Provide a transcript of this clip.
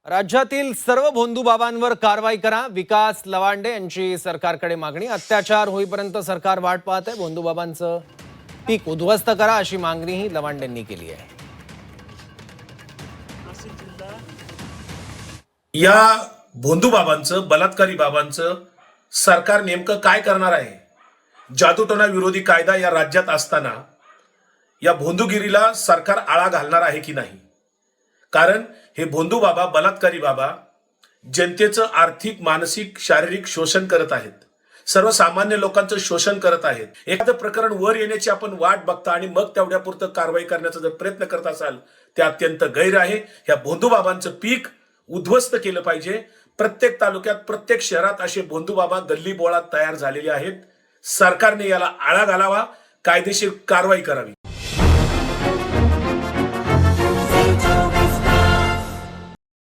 राज्यातील सर्व भोंदूबाबांवर कारवाई करा, विकास लवांडे यांची सरकारकडे मागणी। अत्याचार होईपर्यंत सरकार वाट पाहत आहे, भोंदूबाबांचं पीक उद्ध्वस्त करा अशी मागणीही लवांडेंनी केली आहे। या भोंदूबाबांचं, बलात्कारी बाबांचं सरकार नेमकं काय करणार आहे? जादूटोणा विरोधी कायदा या राज्यात असताना या भोंदूगिरीला सरकार आळा घालणार आहे की नाही? कारण हे भोंदू बाबा, बलात्कारी बाबा जनतेचं आर्थिक, मानसिक, शारीरिक शोषण करत आहेत, सर्वसामान्य लोकांचं शोषण करत आहेत। एखादं प्रकरण वर येण्याची आपण वाट बघता आणि मग तेवढ्यापुरतं कारवाई करण्याचा जर प्रयत्न करत असाल ते अत्यंत गैर आहे। ह्या भोंदू बाबांचं पीक उद्ध्वस्त केलं पाहिजे। प्रत्येक तालुक्यात, प्रत्येक शहरात असे भोंदू बाबा गल्ली बोळात तयार झालेले आहेत। सरकारने याला आळा घालावा, कायदेशीर कारवाई करावी।